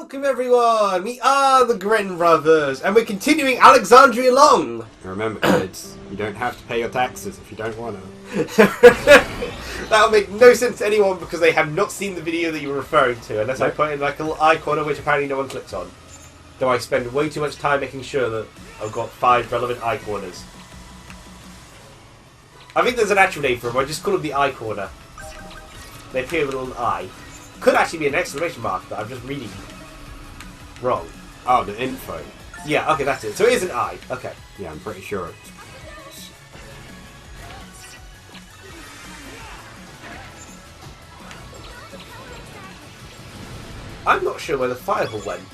Welcome everyone, we are the Grin Brothers, and we're continuing Alexandria Long! Remember kids, you don't have to pay your taxes if you don't want to. That'll make no sense to anyone because they have not seen the video that you're referring to, unless I put in like a little eye corner which apparently no one clicks on. Though I spend way too much time making sure that I've got 5 relevant eye corners. I think there's an actual name for them, I just call them the eye corner. They appear with a little eye. Could actually be an exclamation mark, but I'm just reading wrong. Oh, the info. Yeah, okay, that's it. So it is an eye. Okay. Yeah, I'm pretty sure it's... I'm not sure where the fireball went.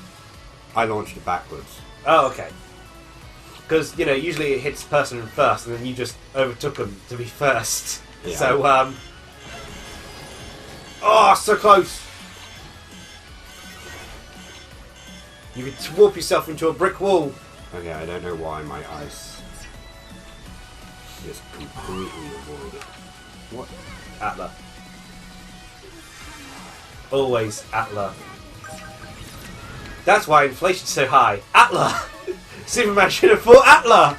I launched it backwards. Oh, okay. Because, you know, usually it hits the person first, and then you just overtook them to be first. Yeah. So, oh, so close! You could warp yourself into a brick wall. Okay, I don't know why my ice just completely avoided. What? Atla. Always Atla. That's why inflation's so high. Atla! Superman should have fought Atla!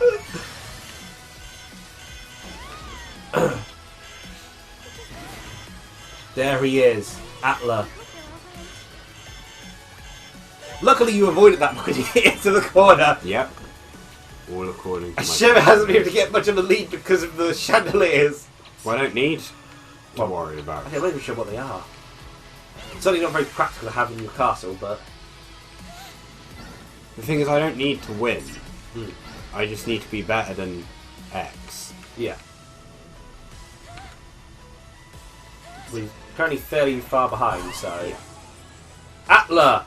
There he is. Atla. Luckily you avoided that when you hit into the corner. Yep. All according to my... Shiver hasn't been able to get much of a lead because of the chandeliers. Well, I don't need to worry about Okay, I'm not even sure what they are. It's certainly not very practical to have in your castle, but... The thing is, I don't need to win. Hmm. I just need to be better than X. Yeah. We're currently fairly far behind, so... Yeah. Atla!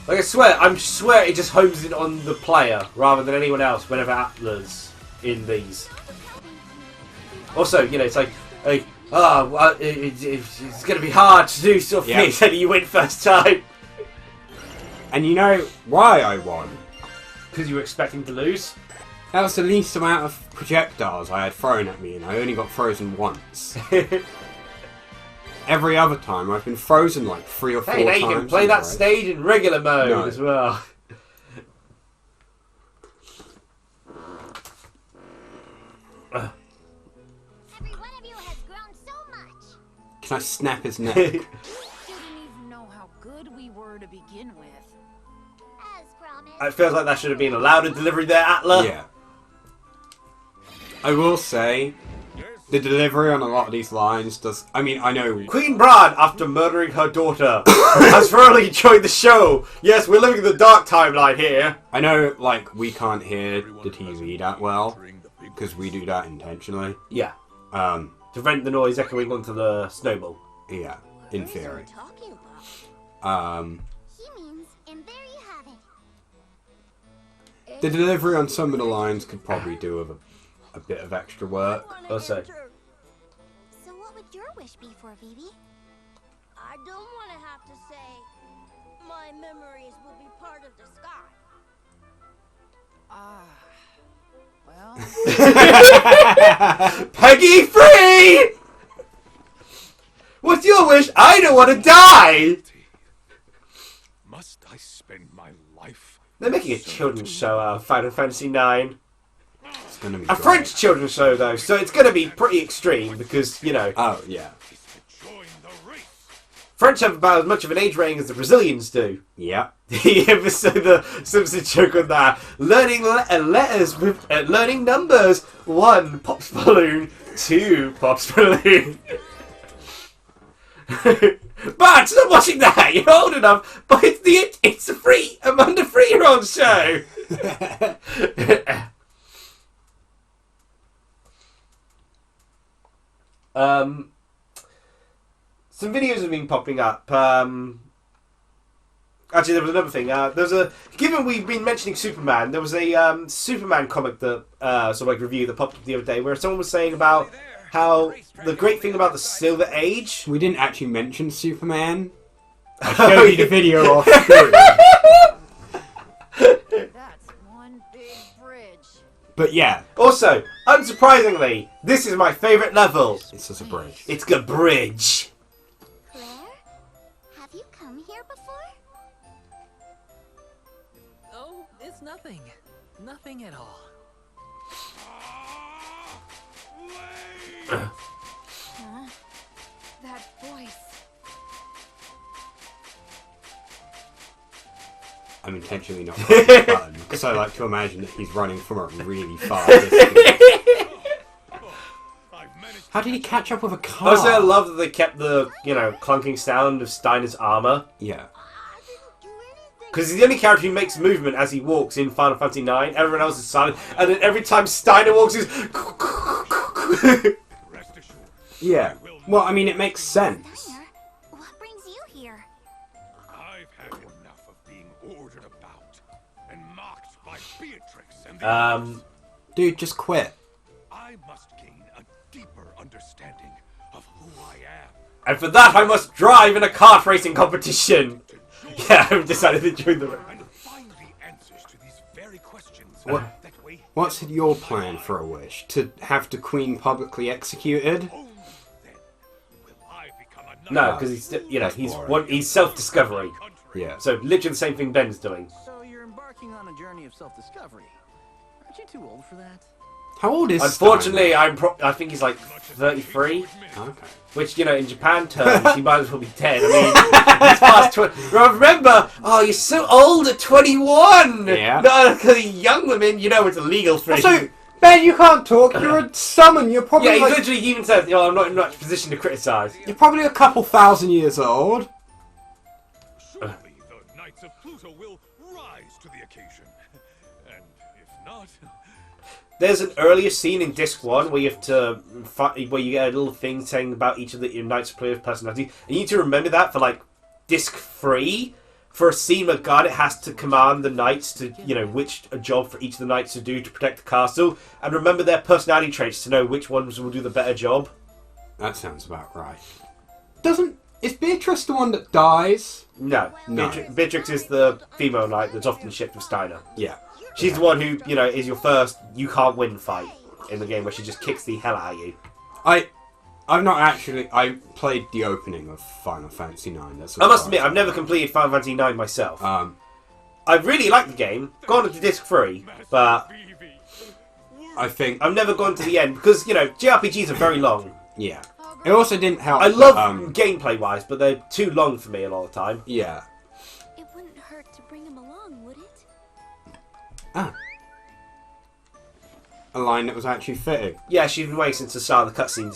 Like I swear it just homes in on the player rather than anyone else whenever Atla's in these. Also, you know, it's like oh, well, it's going to be hard to do sort of things and you win first time. And you know why I won? Because you were expecting to lose? That was the least amount of projectiles I had thrown at me, and I only got frozen once. Every other time I've been frozen like 3 or 4 times. Hey, now you can play that stage in regular mode as well. Every one of you has grown so much. Can I snap his neck? Didn't even know how good we were to begin with. As promised. It feels like that should have been a louder delivery there, Atla. Yeah. I will say, the delivery on a lot of these lines does... I mean, I know... Queen Brad, after murdering her daughter, has thoroughly enjoyed the show. Yes, we're living in the dark timeline here. I know, like, we can't hear the TV that well, because we do that intentionally. Yeah. To prevent the noise echoing onto the snowball. Yeah, in theory. Talking about. He means, and there you have it. The delivery on some of the lines could probably do with a bit of extra work. Also. So what would your wish be for, Vivi? I don't want to have to say my memories will be part of the sky. Well... Peggy free! What's your wish? I don't want to die! Must I spend my life? They're making a children's show out of Final Fantasy IX. It's gonna be A French children's show, though, so it's going to be pretty extreme because, you know, Oh, yeah. Join the race. French have about as much of an age rating as the Brazilians do. Yeah. The episode, the Simpson joke on that. Learning letters with learning numbers. 1 pops balloon, 2 pops balloon. But stop watching that. You're old enough. But it's a free under 3-year-old show. Some videos have been popping up. Actually, there was another thing. Given we've been mentioning Superman, there was a Superman comic that sort of like review that popped up the other day, where someone was saying about how the great thing about the Silver Age. We didn't actually mention Superman. I showed you the video off screen. That's one big bridge. But yeah. Also, unsurprisingly, this is my favourite level. It's just a bridge. It's a bridge. Claire? Have you come here before? It's nothing. Nothing at all. Huh? That voice. I'm intentionally not pressing the button because I like to imagine that he's running from a really far distance. How did he catch up with a car? Also, I love that they kept the, clunking sound of Steiner's armor. Yeah. Because he's the only character who makes movement as he walks in Final Fantasy IX. Everyone else is silent. And then every time Steiner walks, he's... Yeah. Well, I mean, it makes sense. What brings you here? I've had enough of being ordered about and mocked by Beatrix and the Dude, just quit. I must gain a deeper understanding of who I am. And for that, I must drive in a kart racing competition. Yeah, I've decided to join the... And find the answers to these very questions. That way, What's your plan for a wish? To have the Queen publicly executed? only then will I become a No, knight. because he's, That's boring. he's self-discovery. Yeah. So literally the same thing Ben's doing. So you're embarking on a journey of self-discovery. Aren't you too old for that? How old is Unfortunately, I think he's like 33. Steiner? Okay. Which, in Japan terms, he might as well be dead. I mean, he's past 20. Remember, you're so old at 21! Yeah. No, because young women, it's illegal for Also, Ben, you can't talk. You're a summon. You're probably Yeah, he like, literally even says, I'm not in much position to criticise. you're probably a couple thousand years old. Surely the Knights of Pluto will rise to the occasion. And if not, There's an earlier scene in Disc 1 where you have to where you get a little thing saying about each of the Knights of Player's personality. And you need to remember that for, Disc 3. For a scene where Garnet has to command the Knights to, which a job for each of the Knights to do to protect the castle. And remember their personality traits to know which ones will do the better job. That sounds about right. Is Beatrice the one that dies? No. No. Beatrix is the female knight that's often shipped with Steiner. Yeah. She's the one who, is your first you can't win fight in the game where she just kicks the hell out of you. I've not actually. I played the opening of Final Fantasy IX. I must admit, I've never completed Final Fantasy IX myself. I really like the game, gone to Disc 3, but I think. I've never gone to the end because, JRPGs are very long. Yeah. It also didn't help. I love that, gameplay-wise, but they're too long for me a lot of the time. Yeah. It wouldn't hurt to bring him along, would it? Ah. A line that was actually fitting. Yeah, she's been waiting since the start of the cutscene,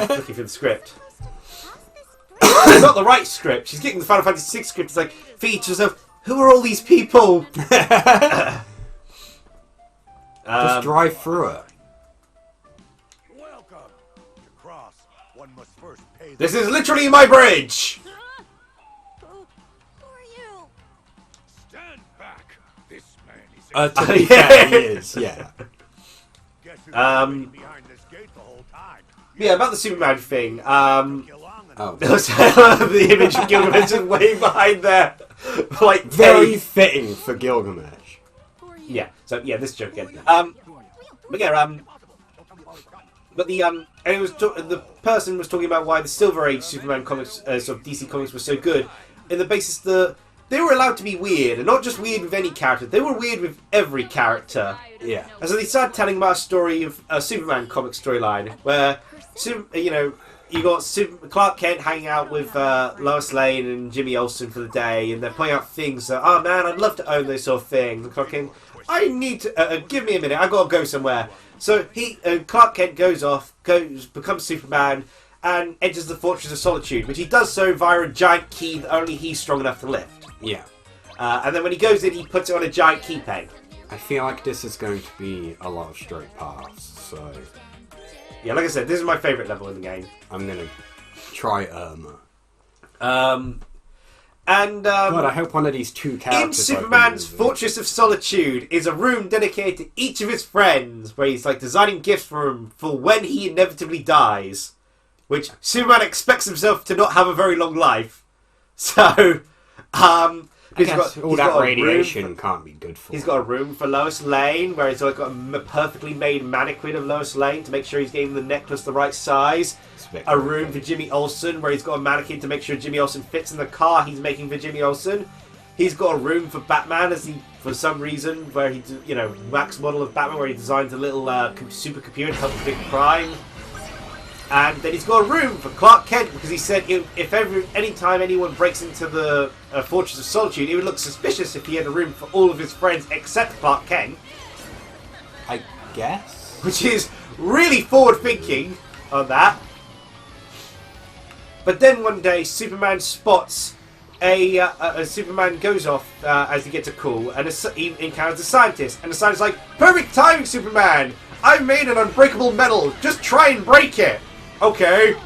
looking for the script. It's not the right script. She's getting the Final Fantasy VI script. It's like, feed yourself, who are all these people? Just drive through it. welcome. To cross, one must first pay the This is literally my bridge! Who are you? stand back. This man is To be fair, he is. Yeah. Guess who's Um, behind this gate the whole time. Yeah, about the Superman thing. You long enough. Oh. The image of Gilgamesh is way behind there. Very days. fitting for Gilgamesh. Yeah, so yeah, this joke again. But yeah, but and it was the person was talking about why the Silver Age Superman comics, sort of DC comics, were so good, in the basis that they were allowed to be weird, and not just weird with any character. They were weird with every character. Yeah. And so they started telling about a story of a Superman comic storyline where, you got Clark Kent hanging out with Lois Lane and Jimmy Olsen for the day, and they're pointing out things that, oh man, I'd love to own those sort of things. And Clark Kent, I need to give me a minute. I gotta go somewhere. So Clark Kent becomes Superman, and enters the Fortress of Solitude, which he does so via a giant key that only he's strong enough to lift. Yeah. And then when he goes in, he puts it on a giant key peg. I feel like this is going to be a lot of straight paths, so Yeah, like I said, this is my favourite level in the game. I'm gonna try Irma. God, I hope one of these two In characters. Superman's Fortress of Solitude is a room dedicated to each of his friends, where he's designing gifts for him for when he inevitably dies. Which Superman expects himself to not have a very long life. So, I he's guess got- all he's that got a radiation room can't be good for. He's him. got a room for Lois Lane, where he's got a perfectly made mannequin of Lois Lane to make sure he's getting the necklace the right size. A room for Jimmy Olsen, where he's got a mannequin to make sure Jimmy Olsen fits in the car he's making for Jimmy Olsen. He's got a room for Batman, for some reason, where he, wax model of Batman, where he designs a little supercomputer to help predict crime. And then he's got a room for Clark Kent, because he said anytime anyone breaks into the Fortress of Solitude, it would look suspicious if he had a room for all of his friends except Clark Kent. I guess. Which is really forward-thinking on that. But then one day, Superman spots Superman goes off as he gets a call, and he encounters a scientist. And the scientist's like, "Perfect timing, Superman! I've made an unbreakable metal. Just try and break it." Okay.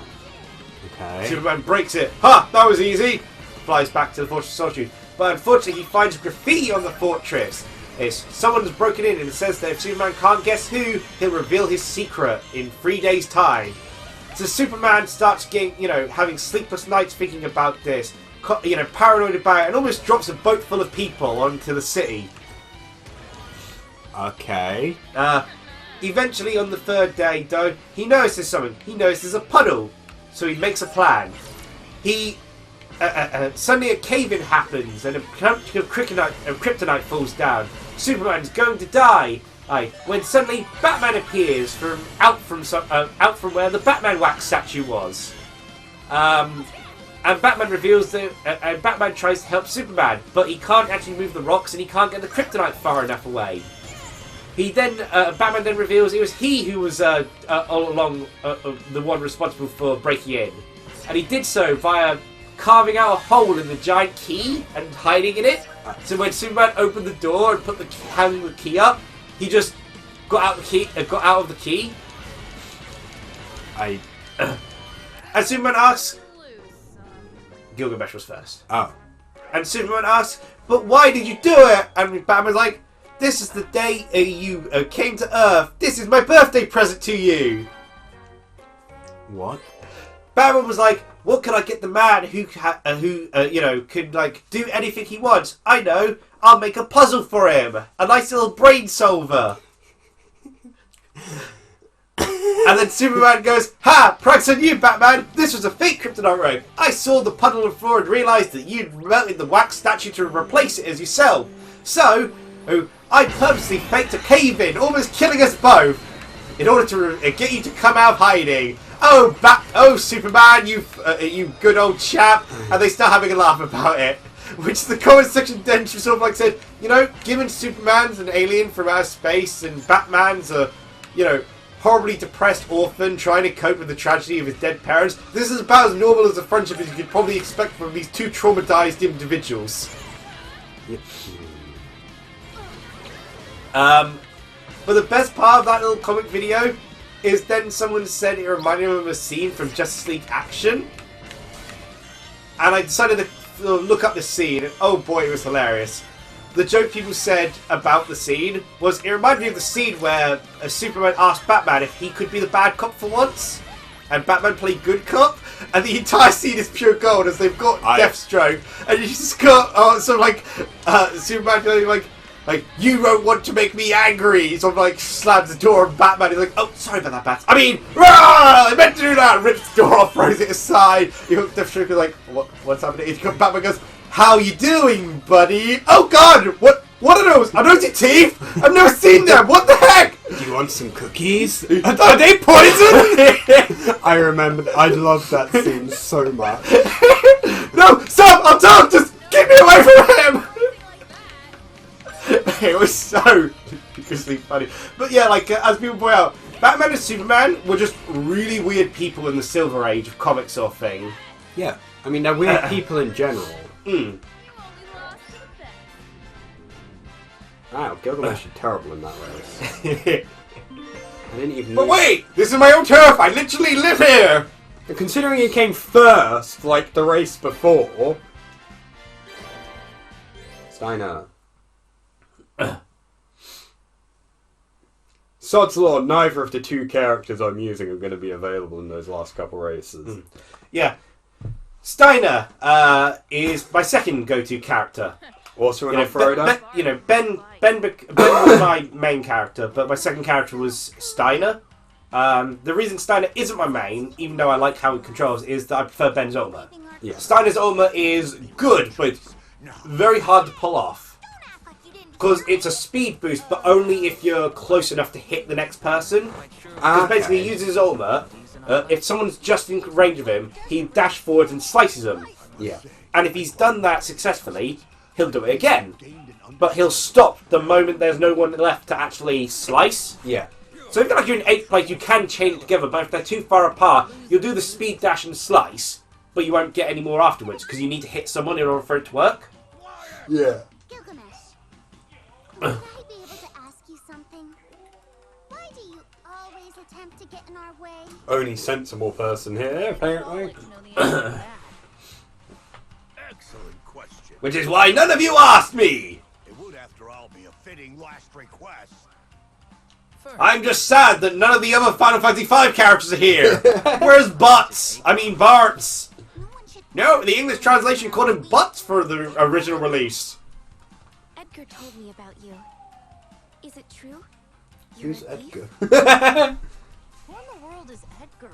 Superman breaks it. Ha! That was easy. Flies back to the Fortress of Solitude. But unfortunately, he finds graffiti on the fortress. Someone's broken in, and it says that if Superman can't guess who, he'll reveal his secret in 3 days' time. So Superman starts getting, having sleepless nights thinking about this, paranoid about it, and almost drops a boat full of people onto the city. Okay. Eventually, on the third day, though, he notices something. He notices a puddle, so he makes a plan. Suddenly a cave-in happens, and a kryptonite falls down. Superman's going to die. When suddenly Batman appears out from where the Batman wax statue was. And Batman reveals that Batman tries to help Superman, but he can't actually move the rocks, and he can't get the kryptonite far enough away. Batman then reveals it was he who was all along the one responsible for breaking in, and he did so via carving out a hole in the giant key and hiding in it. So when Superman opened the door and hung the key up, he just got out of the key. And Superman asks. Gilgamesh was first. Oh. And Superman asks, "But why did you do it?" And Batman's like, "This is the day you came to Earth. This is my birthday present to you." What? Batman was like, "What can I get the man who can do anything he wants? I know. I'll make a puzzle for him. A nice little brain solver." And then Superman goes, "Ha! Pranks on you, Batman! This was a fake kryptonite rope. I saw the puddle on the floor and realised that you'd melted the wax statue to replace it as yourself. So, I purposely faked a cave-in, almost killing us both, in order to get you to come out of hiding. Oh, Superman, you good old chap." And they start having a laugh about it. Which the comment section then sort of like said, given Superman's an alien from outer space and Batman's a, horribly depressed orphan trying to cope with the tragedy of his dead parents, this is about as normal as a friendship as you could probably expect from these two traumatized individuals. Yep. But the best part of that little comic video is then someone said it reminded him of a scene from Justice League Action. And I decided to look up the scene, and oh boy, it was hilarious. The joke people said about the scene was it reminded me of the scene where Superman asked Batman if he could be the bad cop for once, and Batman played good cop, and the entire scene is pure gold as they've got Deathstroke, and you just got Superman going like, "You don't want to make me angry." He sort of slams the door on Batman. He's like, "Oh, sorry about that, Bat. I mean, I meant to do that." Rips the door off, throws it aside. You got Deathstroke like, "What's happening?" Batman goes, "How you doing, buddy?" "Oh God, what are those? Are those your teeth? I've never seen them. What the heck?" "Do you want some cookies? Are they poison?" I love that scene so much. "No, stop! I'll talk. Just get me away from him." It was so ridiculously funny. But yeah, as people point out, Batman and Superman were just really weird people in the Silver Age of comics sort of thing. Yeah, I mean, they're weird people in general. Wow, Gilgamesh is terrible in that race. I didn't even know. But wait! This is my own turf! I literally live here! And considering he came first, like the race before... Steiner. Sod's Law, neither of the two characters I'm using are going to be available in those last couple races. Yeah. Steiner is my second go-to character. Also an off-roader? Ben was my main character, but my second character was Steiner. The reason Steiner isn't my main, even though I like how he controls, is that I prefer Ben's ultimate. Yeah. Steiner's ultimate is good, but very hard to pull off. Because it's a speed boost, but only if you're close enough to hit the next person. Because basically he uses his ultimate. If someone's just in range of him, he dashes forward and slices them. Yeah. And if he's done that successfully, he'll do it again. But he'll stop the moment there's no one left to actually slice. Yeah. So if you're in 8th place, you can chain it together, but if they're too far apart, you'll do the speed dash and slice, but you won't get any more afterwards, because you need to hit someone in order for it to work. Yeah. Gilgamesh, would I be able to ask you something? Why do you always attempt to get in our way? Only sensible person here, apparently. Excellent question. Which is why none of you asked me! It would, after all, be a fitting last request. I'm just sad that none of the other Final Fantasy V characters are here. Where's Butts? I mean Barts. No, the English translation called him Butts for the original release. Edgar told me about you. Is it true? Who's Edgar? Who in the world is Edgar?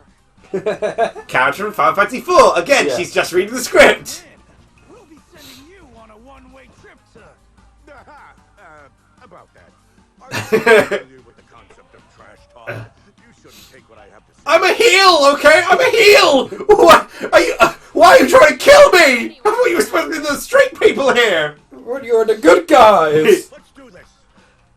Character from Final Fantasy IV. Again, Yeah. she's just reading the script. We'll be sending you on a one-way trip to... about that. Are you familiar with the concept of trash talk? You shouldn't take what I have to say. I'm a heel, okay? I'm a heel! What? Why are you trying to kill me? I thought you were supposed to be the straight people here! What, you're the good guys! Let's do this.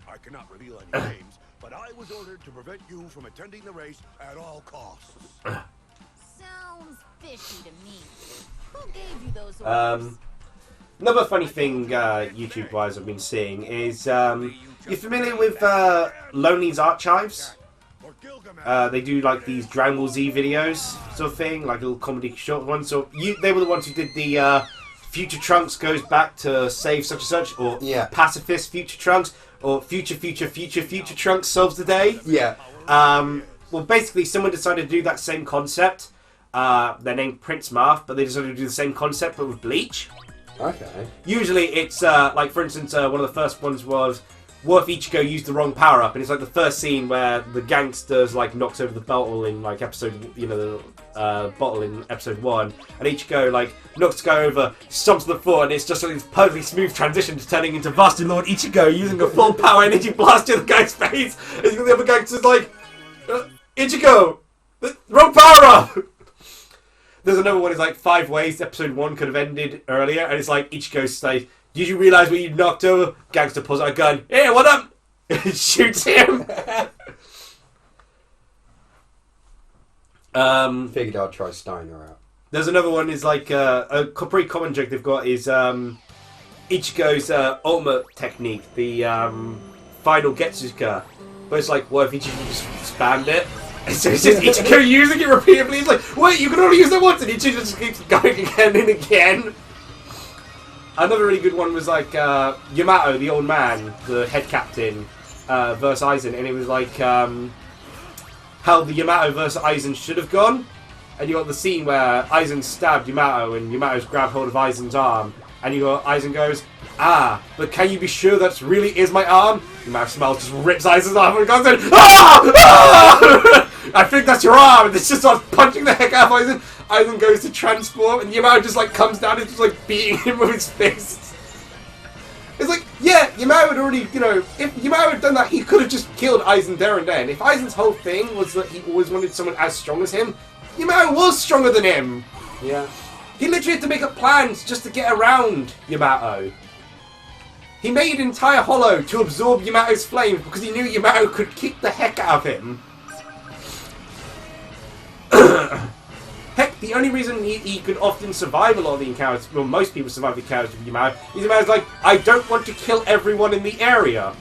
I cannot reveal any names, but I was ordered to prevent you from attending the race at all costs. Sounds fishy to me. Who gave you those orders? Another funny thing, YouTube-wise, I've been seeing is, you familiar with Lonely's Archives? They do like these Dragon Ball Z videos, sort of thing, like little comedy short ones. So they were the ones who did the Future Trunks goes back to save such and such, or Pacifist Future Trunks, or Future Trunks solves the day. Yeah. Well, basically, someone decided to do that same concept. They're named Prince Marth, but they decided to do the same concept, but with Bleach. Okay. Usually, it's like, for instance, one of the first ones was, what if Ichigo used the wrong power up? And it's like the first scene where the gangsters like knocks over the bottle in like episode, the bottle in episode 1, and Ichigo like knocks the guy over, stomps on the floor, and it's just like this perfectly smooth transition to turning into Vaster Lord Ichigo using a full power energy blast to the guy's face. And the other gangsters like, Ichigo, wrong power up. There's another one. It's like 5 ways episode 1 could have ended earlier, and it's like Ichigo's like, did you realise what you knocked over? Gangster pulls out a gun. Hey, what up? Shoots him. Figured I'd try Steiner out. There's another one. Is like a pretty common joke they've got is Ichigo's ultimate technique, the final Getsuka. But it's like, what if Ichigo just spammed it? And so it's just Ichigo using it repeatedly. He's like, wait, you can only use it once, and Ichigo just keeps going again and again. Another really good one was like Yamato, the old man, the head captain, versus Aizen, and it was like how the Yamato versus Aizen should have gone. And you got the scene where Aizen stabbed Yamato, and Yamato's grabbed hold of Aizen's arm, and Aizen goes, but can you be sure that really is my arm? Yamato smiles, just rips Aizen's arm, and goes in, I think that's your arm, and it just starts punching the heck out of Aizen. Aizen goes to transform, and Yamato just like comes down and just like beating him with his fists. It's like, yeah, Yamato had already, if Yamato had done that, he could have just killed Aizen there and then. If Aizen's whole thing was that he always wanted someone as strong as him, Yamato was stronger than him. Yeah. He literally had to make up plans just to get around Yamato. He made an entire hollow to absorb Yamato's flames because he knew Yamato could kick the heck out of him. Heck, the only reason he could often survive a lot of the encounters, well, most people survive the encounters with Yamato, is Yamato's like, I don't want to kill everyone in the area.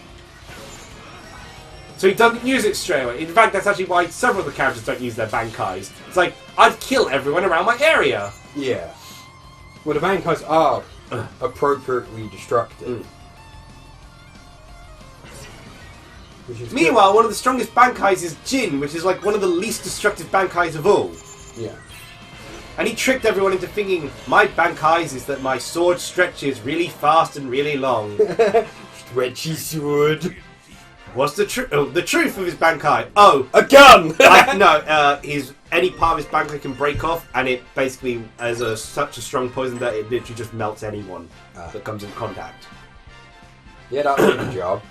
So he doesn't use it straight away. In fact, that's actually why several of the characters don't use their Bankais. It's like, I'd kill everyone around my area. Yeah. Well, the Bankais are appropriately destructive. Meanwhile, one of the strongest Bankais is Jin, which is like one of the least destructive Bankais of all. Yeah. And he tricked everyone into thinking, my Bankais is that my sword stretches really fast and really long. Stretchy sword. What's the truth? Oh, the truth of his Bankai. Oh, A gun! no. His any part of his Bankai can break off, and it basically has such a strong poison that it literally just melts anyone that comes in contact. Yeah, that would do the job.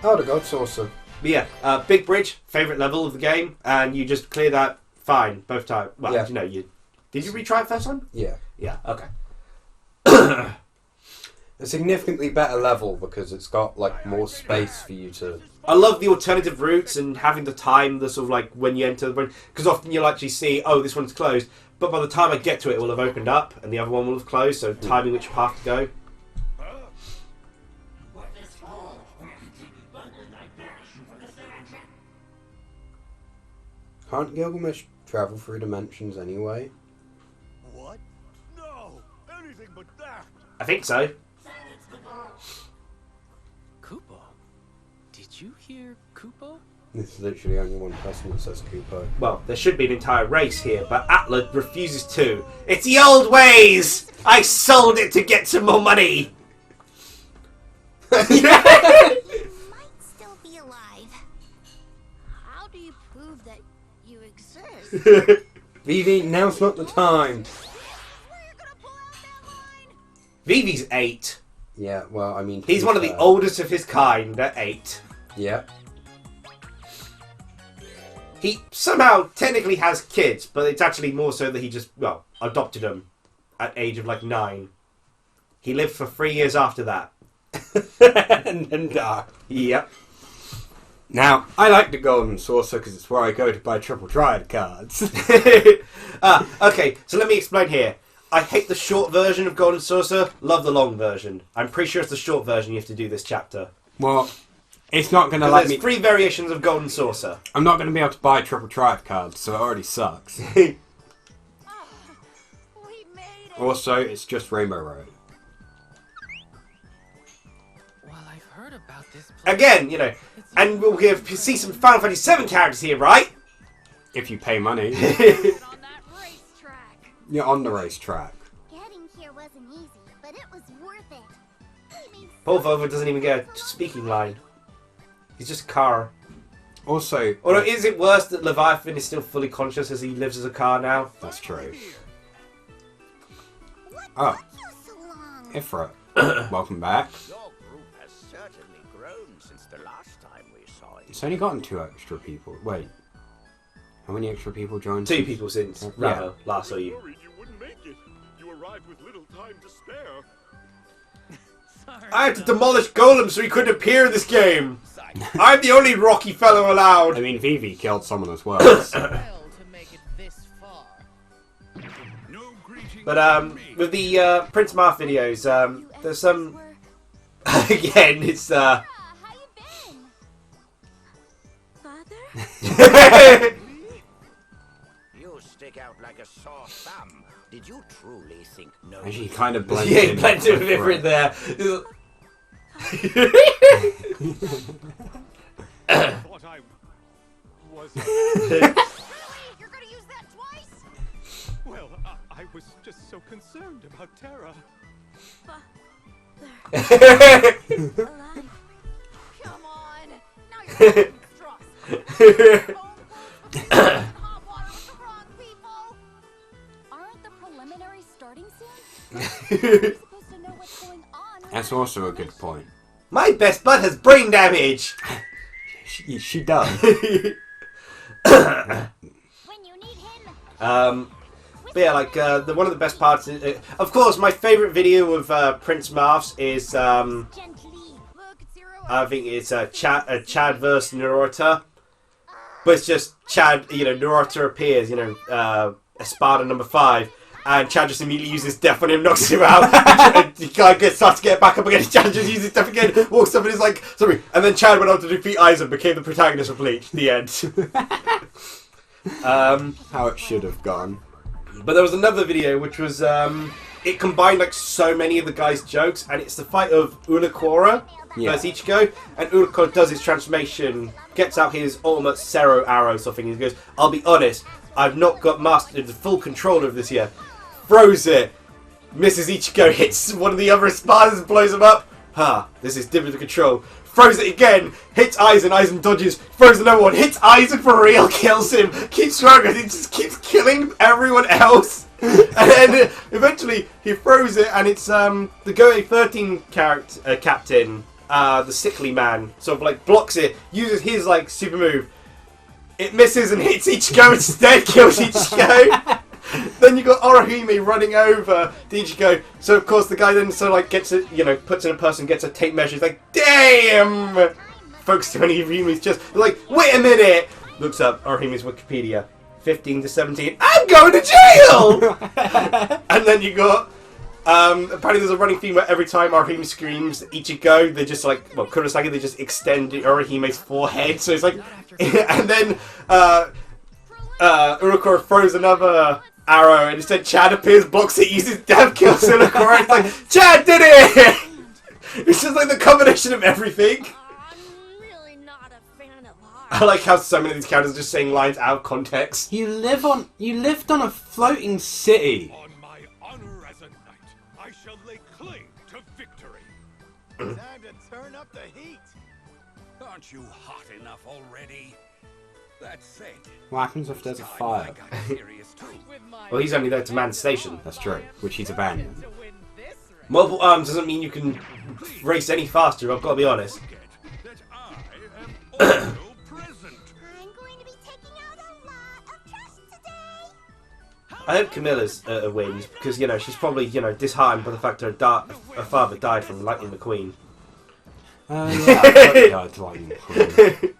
Oh, the God Saucer. But yeah, Big Bridge, favourite level of the game, and you just clear that fine both times. Well, Yeah. you know, did you retry it first time? Yeah. Yeah, okay. A significantly better level because it's got like more space for you to. I love the alternative routes and having the time, the sort of like when you enter the bridge, because often you'll actually see, oh, this one's closed, but by the time I get to it, it will have opened up and the other one will have closed, so timing which path to go. Can't Gilgamesh travel through dimensions anyway? What? No! Anything but that! I think so. Kupo? Did you hear Kupo? There's literally only one person that says Kupo. Well, there should be an entire race here, but Atlas refuses to. It's the old ways! I sold it to get some more money! You might still be alive. How do you prove that you exist? Vivi, now's not the time! Where you gonna pull out that line? Vivi's 8. Yeah, well, I mean... to He's be one of the fair- oldest of his kind at 8. Yeah. He somehow technically has kids, but it's actually more so that he just, well, adopted them at age of like 9. He lived for 3 years after that. And then die. Yep. Now, I like the Golden Saucer because it's where I go to buy Triple Triad cards. Okay, so let me explain here. I hate the short version of Golden Saucer, love the long version. I'm pretty sure it's the short version you have to do this chapter. Well, it's not going to Because let there's me... 3 variations of Golden Saucer. I'm not going to be able to buy Triple Triad cards, so it already sucks. We made it. Also, it's just Rainbow Road. Well, I've heard about this place. Again, you know, and we'll see some Final Fantasy 7 characters here, right? If you pay money. Get on that racetrack. You're on the racetrack. Getting here wasn't easy, but it was worth it. He made Paul Volvo doesn't even get a speaking line. He's just a car. Also... Although, is it worse that Leviathan is still fully conscious as he lives as a car now? That's true. What Oh, took you so long? Ifrit. Welcome back. Your group has certainly grown since the last time we saw it. It's only gotten 2 extra people. Wait. How many extra people joined? 2 people since Yeah. Rafa last saw you. Worried you wouldn't make it. You arrived with little time to spare. Sorry, I had to demolish Golem so he couldn't appear in this game. I'm the only rocky fellow allowed. I mean, Vivi killed someone as well. so- well to make it this far. No greeting. But with the Prince Marth videos, there's some again. It's How you been? Father? You stick out like a sore thumb. Did you truly think no? And she kind of blends yeah, in. plenty of with different Ifrit. there. Thought I was. You're gonna use that twice? Well, I was just so concerned about Terra. Alive. Come on. Now you're making straws. Hot water with the wrong people. Aren't the preliminaries starting soon? We're supposed to know what's going on. That's also a good point. My best bud has brain damage. She does. When you need him. But yeah, like one of the best parts. Of course, my favourite video of Prince Marth's is Gently. Look, it's Zero. I think it's Chad versus Naruto. But it's just Chad, you know, Naruto appears, you know, Espada number 5, and Chad just immediately uses death on him, knocks him out, and the guy starts to get back up again, Chad just uses death again, walks up and is like, sorry, and then Chad went on to defeat Aizen, became the protagonist of Bleach, the end. How it should have gone. But there was another video which was, it combined like so many of the guy's jokes, and it's the fight of Ulukora Yeah. versus Ichigo, and Ulukora does his transformation, gets out his ultimate Sero arrow sort of thing, and he goes, I'll be honest, I've not got mastered the full control of this yet. Throws it, misses Ichigo, hits one of the other Espadas and blows him up. This is difficult to control. throws it again, hits Aizen dodges, throws another one, hits Aizen for real, kills him, keeps throwing it, he just keeps killing everyone else. And then eventually he throws it, and it's the Go 13 captain, the sickly man, sort of like blocks it, uses his like super move. It misses and hits Ichigo instead, kills Ichigo. Then you got Orihime running over to Ichigo. So of course the guy then gets it, puts in a person, gets a tape measure. He's like, damn! Focuses on Orihime's chest. Like, wait a minute! Looks up Orihime's Wikipedia. 15 to 17. I'm going to jail! And then you got apparently there's a running theme where every time Orihime screams Ichigo, they just Kurosaki, they just extend Orihime's forehead. So it's like, and then Urukura throws another arrow, and instead Chad appears, blocks it, uses death, kills Urukura. It's like, Chad did it! It's just like the combination of everything. I'm really not a fan of I like how so many of these characters are just saying lines out of context. You lived on a floating city. On my honor as a knight, I shall lay claim to victory. Time to turn up the heat. Aren't you hot enough already? That said, What happens if there's a fire? Well, he's only there to man the station. That's true, which he's abandoned. Multiple arms doesn't mean you can race any faster, I've got to be honest. that I am also present. I'm going to be taking out a lot of trash today. I hope Camilla's wins, because, she's probably, disheartened by the fact her father died from Lightning McQueen. Yeah, I died to Lightning McQueen.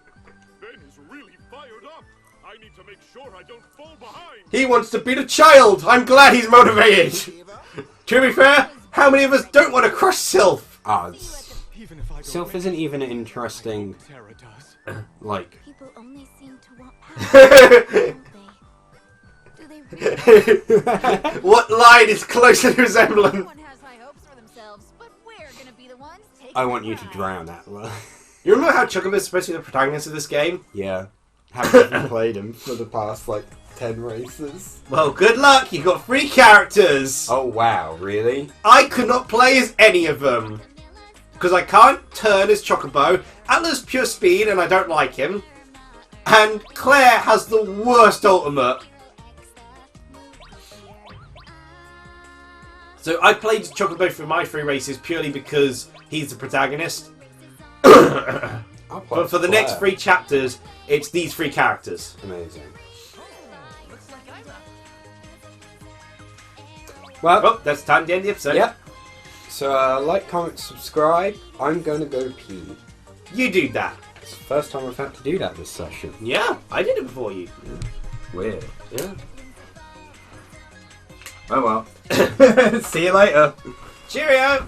Ben is really fired up. I need to make sure I don't fall behind. He wants to beat a child! I'm glad he's motivated! To be fair, how many of us don't want to crush Sylph? Sylph isn't even an interesting, like... People only seem to want power, don't they? Do they really? What line is closely resemblant? Everyone has high hopes for themselves, but we're gonna be the ones taking I want you to pride. drown, Atla. You remember how Chocobo is supposed to be the protagonist of this game? Yeah. Haven't even played him for the past, 10 races. Well, good luck, you got 3 characters! Oh, wow, really? I could not play as any of them. Because I can't turn as Chocobo, Atla's pure speed and I don't like him, and Claire has the worst ultimate. So I played Chocobo for my 3 races purely because he's the protagonist. But for the next 3 chapters, it's these 3 characters. Amazing. Well, Well, that's time to end the episode. yep. So, like, comment, subscribe. I'm going to go pee. You do that. It's the first time I've had to do that this session. Yeah, I did it before you. Weird. Yeah. Oh well. See you later. Cheerio!